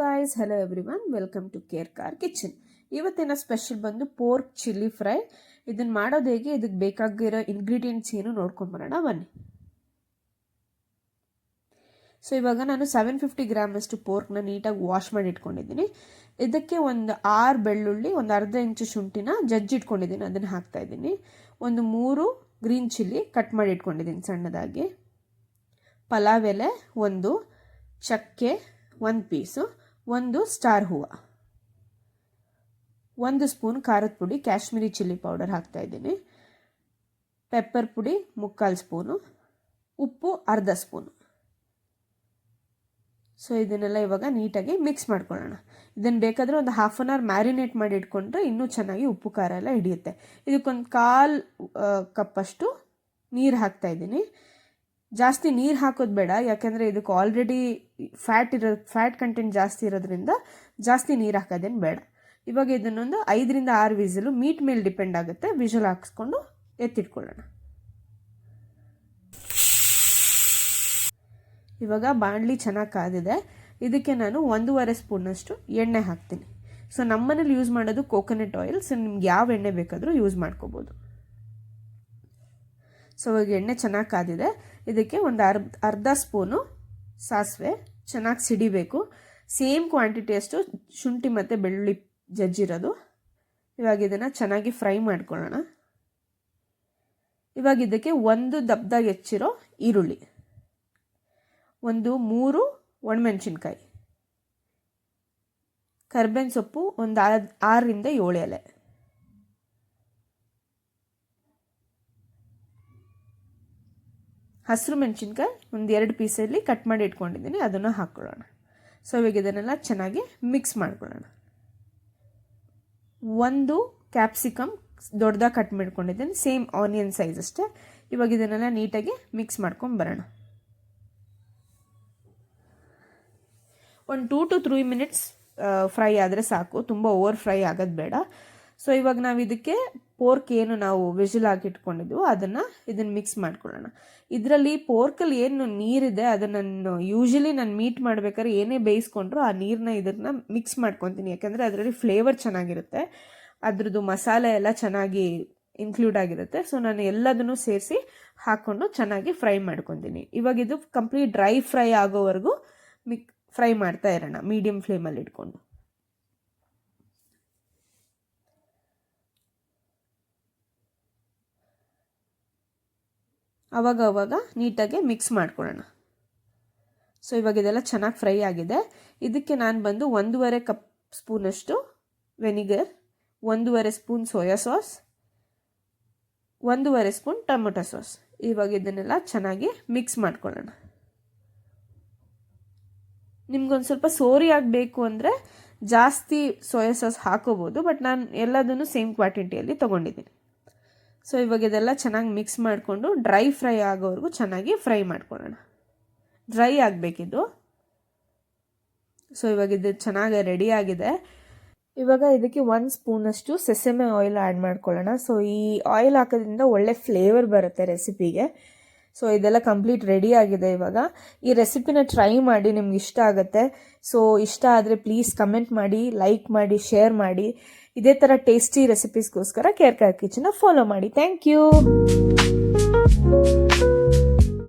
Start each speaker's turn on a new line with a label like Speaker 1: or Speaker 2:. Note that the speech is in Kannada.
Speaker 1: Guys, hello everyone, welcome to Care Car Kitchen. ಇವತ್ತಿನ ಸ್ಪೆಷಲ್ ಬಂದು ಪೋರ್ಕ್ ಚಿಲ್ಲಿ ಫ್ರೈ. ಇದನ್ನು ಮಾಡೋದು ಹೇಗೆ, ಇದಕ್ಕೆ ಬೇಕಾಗಿರೋ ಇಂಗ್ರೀಡಿಯೆಂಟ್ಸ್ ಏನು ನೋಡ್ಕೊಂಬರೋಣ ಬನ್ನಿ. ಸೊ ಇವಾಗ ನಾನು 750 ಗ್ರಾಮಷ್ಟು ಪೋರ್ಕ್ನ ನೀಟಾಗಿ ವಾಶ್ ಮಾಡಿ ಇಟ್ಕೊಂಡಿದ್ದೀನಿ. ಇದಕ್ಕೆ ಒಂದು 6 ಬೆಳ್ಳುಳ್ಳಿ, ಒಂದು ಅರ್ಧ ಇಂಚು ಶುಂಠಿನ ಜಜ್ಜಿಟ್ಕೊಂಡಿದ್ದೀನಿ, ಅದನ್ನು ಹಾಕ್ತಾ ಇದ್ದೀನಿ. ಒಂದು 3 ಗ್ರೀನ್ ಚಿಲ್ಲಿ ಕಟ್ ಮಾಡಿ ಇಟ್ಕೊಂಡಿದ್ದೀನಿ ಸಣ್ಣದಾಗಿ. ಪಲಾವ್ ಎಲೆ ಒಂದು, ಚಕ್ಕೆ 1 ಪೀಸು, ಒಂದು ಸ್ಟಾರ್ ಹೂವು, 1 ಸ್ಪೂನ್ ಖಾರದ ಪುಡಿ ಕಾಶ್ಮೀರಿ ಚಿಲ್ಲಿ ಪೌಡರ್ ಹಾಕ್ತಾ ಇದ್ದೀನಿ. ಪೆಪ್ಪರ್ ಪುಡಿ 3/4 ಸ್ಪೂನು, ಉಪ್ಪು ಅರ್ಧ ಸ್ಪೂನು. ಸೊ ಇದನ್ನೆಲ್ಲ ಇವಾಗ ನೀಟಾಗಿ ಮಿಕ್ಸ್ ಮಾಡ್ಕೊಳ್ಳೋಣ. ಇದನ್ನು ಬೇಕಾದರೆ ಒಂದು 1/2 an hour ಮ್ಯಾರಿನೇಟ್ ಮಾಡಿ ಇಟ್ಕೊಂಡ್ರೆ ಇನ್ನೂ ಚೆನ್ನಾಗಿ ಉಪ್ಪು ಖಾರ ಎಲ್ಲ ಹಿಡಿಯುತ್ತೆ. ಇದಕ್ಕೊಂದು 1/4 ಕಪ್ಪಷ್ಟು ನೀರು ಹಾಕ್ತಾ ಇದ್ದೀನಿ. ಜಾಸ್ತಿ ನೀರು ಹಾಕೋದು ಬೇಡ, ಯಾಕೆಂದರೆ ಇದಕ್ಕೆ ಆಲ್ರೆಡಿ ಫ್ಯಾಟ್ ಕಂಟೆಂಟ್ ಜಾಸ್ತಿ ಇರೋದ್ರಿಂದ ಜಾಸ್ತಿ ನೀರು ಹಾಕೋದೇನು ಬೇಡ. ಇವಾಗ ಇದನ್ನೊಂದು 5 ರಿಂದ 6 ವಿಸಿಲು, ಮೀಟ್ ಮೇಲೆ ಡಿಪೆಂಡ್ ಆಗುತ್ತೆ, ವಿಷಲ್ ಹಾಕ್ಸ್ಕೊಂಡು ಎತ್ತಿಟ್ಕೊಳ್ಳೋಣ. ಇವಾಗ ಬಾಣಲಿ ಚೆನ್ನಾಗಿ ಕಾದಿದೆ. ಇದಕ್ಕೆ ನಾನು 1.5 ಸ್ಪೂನಷ್ಟು ಎಣ್ಣೆ ಹಾಕ್ತೀನಿ. ಸೊ ನಮ್ಮನೇಲಿ ಯೂಸ್ ಮಾಡೋದು ಕೋಕೋನಟ್ ಆಯಿಲ್. ಸೊ ನಿಮ್ಗೆ ಯಾವ ಎಣ್ಣೆ ಬೇಕಾದರೂ ಯೂಸ್ ಮಾಡ್ಕೋಬೋದು. ಸೊ ಇವಾಗ ಎಣ್ಣೆ ಚೆನ್ನಾಗಿ ಕಾದಿದೆ. ಇದಕ್ಕೆ ಒಂದು ಅರ್ಧ ಸ್ಪೂನು ಸಾಸಿವೆ ಚೆನ್ನಾಗಿ ಸಿಡಿಬೇಕು. ಸೇಮ್ ಕ್ವಾಂಟಿಟಿಯಷ್ಟು ಶುಂಠಿ ಮತ್ತು ಬೆಳ್ಳುಳ್ಳಿ ಜಜ್ಜಿರೋದು. ಇವಾಗ ಇದನ್ನು ಚೆನ್ನಾಗಿ ಫ್ರೈ ಮಾಡ್ಕೊಳ್ಳೋಣ. ಇವಾಗ ಇದಕ್ಕೆ ಒಂದು ದಪ್ಪದಾಗಿ ಹೆಚ್ಚಿರೋ ಈರುಳ್ಳಿ, ಒಂದು 3 ಒಣಮೆಣಸಿನ್ಕಾಯಿ, ಕರ್ಬೇವಿನ ಸೊಪ್ಪು ಒಂದು 6 ರಿಂದ 7 ಎಲೆ, ಹಸಿರು ಮೆಣಸಿನ್ಕಾಯಿ ಒಂದು 2 ಪೀಸಲ್ಲಿ ಕಟ್ ಮಾಡಿ ಇಟ್ಕೊಂಡಿದ್ದೀನಿ, ಅದನ್ನು ಹಾಕ್ಕೊಳ್ಳೋಣ. ಸೊ ಇವಾಗ ಇದನ್ನೆಲ್ಲ ಚೆನ್ನಾಗಿ ಮಿಕ್ಸ್ ಮಾಡ್ಕೊಳ್ಳೋಣ. 1 ಕ್ಯಾಪ್ಸಿಕಮ್ ದೊಡ್ಡದಾಗಿ ಕಟ್ ಮಾಡ್ಕೊಂಡಿದ್ದೀನಿ, ಸೇಮ್ ಆನಿಯನ್ ಸೈಜ್ ಅಷ್ಟೇ. ಇವಾಗ ಇದನ್ನೆಲ್ಲ ನೀಟಾಗಿ ಮಿಕ್ಸ್ ಮಾಡ್ಕೊಂಡು ಬರೋಣ. ಒಂದು 2 to 3 minutes ಫ್ರೈ ಆದರೆ ಸಾಕು, ತುಂಬ ಓವರ್ ಫ್ರೈ ಆಗೋದು ಬೇಡ. ಸೊ ಇವಾಗ ನಾವು ಇದಕ್ಕೆ ಪೋರ್ಕ್ ಏನು ನಾವು ವಿಜಿಲ್ ಹಾಕಿಟ್ಕೊಂಡಿದ್ವು ಇದನ್ನು ಮಿಕ್ಸ್ ಮಾಡ್ಕೊಳ್ಳೋಣ. ಇದರಲ್ಲಿ ಪೋರ್ಕಲ್ಲಿ ಏನು ನೀರಿದೆ ಅದನ್ನು ಯೂಶಲಿ ನಾನು ಮೀಟ್ ಮಾಡ್ಬೇಕಾದ್ರೆ ಏನೇ ಬೇಯಿಸ್ಕೊಂಡ್ರು ಆ ಇದನ್ನ ಮಿಕ್ಸ್ ಮಾಡ್ಕೊತೀನಿ, ಯಾಕಂದರೆ ಅದರಲ್ಲಿ ಫ್ಲೇವರ್ ಚೆನ್ನಾಗಿರುತ್ತೆ, ಅದ್ರದ್ದು ಮಸಾಲೆ ಎಲ್ಲ ಚೆನ್ನಾಗಿ ಇನ್ಕ್ಲೂಡ್ ಆಗಿರುತ್ತೆ. ಸೊ ನಾನು ಎಲ್ಲದನ್ನು ಸೇರಿಸಿ ಹಾಕ್ಕೊಂಡು ಚೆನ್ನಾಗಿ ಫ್ರೈ ಮಾಡ್ಕೊತೀನಿ. ಇವಾಗ ಇದು ಕಂಪ್ಲೀಟ್ ಡ್ರೈ ಫ್ರೈ ಆಗೋವರೆಗೂ ಫ್ರೈ ಮಾಡ್ತಾ ಇರೋಣ, ಮೀಡಿಯಂ ಫ್ಲೇಮಲ್ಲಿ ಇಟ್ಕೊಂಡು. ಅವಾಗ ನೀಟಾಗಿ ಮಿಕ್ಸ್ ಮಾಡ್ಕೊಳ್ಳೋಣ. ಸೊ ಇವಾಗ ಇದೆಲ್ಲ ಚೆನ್ನಾಗಿ ಫ್ರೈ ಆಗಿದೆ. ಇದಕ್ಕೆ ನಾನು ಬಂದು 1.5 ಕಪ್ ಸ್ಪೂನಷ್ಟು vinegar, 1.5 spoon soya sauce, 1.5 spoon tomato sauce. ಇವಾಗ ಇದನ್ನೆಲ್ಲ ಚೆನ್ನಾಗಿ ಮಿಕ್ಸ್ ಮಾಡ್ಕೊಳ್ಳೋಣ. ನಿಮ್ಗೊಂದು ಸ್ವಲ್ಪ ಸೋರಿ ಆಗಬೇಕು ಅಂದರೆ ಜಾಸ್ತಿ ಸೋಯಾ ಸಾಸ್ ಹಾಕೋಬೋದು, ಬಟ್ ನಾನು ಎಲ್ಲದನ್ನು ಸೇಮ್ ಕ್ವಾಂಟಿಟಿಯಲ್ಲಿ ತೊಗೊಂಡಿದ್ದೀನಿ. ಸೊ ಇವಾಗ ಇದೆಲ್ಲ ಚೆನ್ನಾಗಿ ಮಿಕ್ಸ್ ಮಾಡಿಕೊಂಡು ಡ್ರೈ ಫ್ರೈ ಆಗೋವರೆಗೂ ಚೆನ್ನಾಗಿ ಫ್ರೈ ಮಾಡ್ಕೊಳ್ಳೋಣ. ಡ್ರೈ ಆಗಬೇಕಿದು. ಸೊ ಇವಾಗ ಇದು ಚೆನ್ನಾಗಿ ರೆಡಿ ಆಗಿದೆ. ಇವಾಗ ಇದಕ್ಕೆ 1 ಸ್ಪೂನಷ್ಟು ಸೆಸಮೆ ಆಯಿಲ್ ಆ್ಯಡ್ ಮಾಡ್ಕೊಳ್ಳೋಣ. ಸೊ ಈ ಆಯಿಲ್ ಹಾಕೋದ್ರಿಂದ ಒಳ್ಳೆ ಫ್ಲೇವರ್ ಬರುತ್ತೆ ರೆಸಿಪಿಗೆ. ಸೊ ಇದೆಲ್ಲ ಕಂಪ್ಲೀಟ್ ರೆಡಿ ಆಗಿದೆ. ಇವಾಗ ಈ ರೆಸಿಪಿನ ಟ್ರೈ ಮಾಡಿ, ನಿಮ್ಗೆ ಇಷ್ಟ ಆಗುತ್ತೆ. ಸೊ ಇಷ್ಟ ಆದರೆ ಪ್ಲೀಸ್ ಕಮೆಂಟ್ ಮಾಡಿ, ಲೈಕ್ ಮಾಡಿ, ಶೇರ್ ಮಾಡಿ. ಇದೇ ಥರ ಟೇಸ್ಟಿ ರೆಸಿಪೀಸ್ಗೋಸ್ಕರ ಕೇರ್ ಕಾರ್ ಕಿಚನ್ನ ಫಾಲೋ ಮಾಡಿ. Thank you.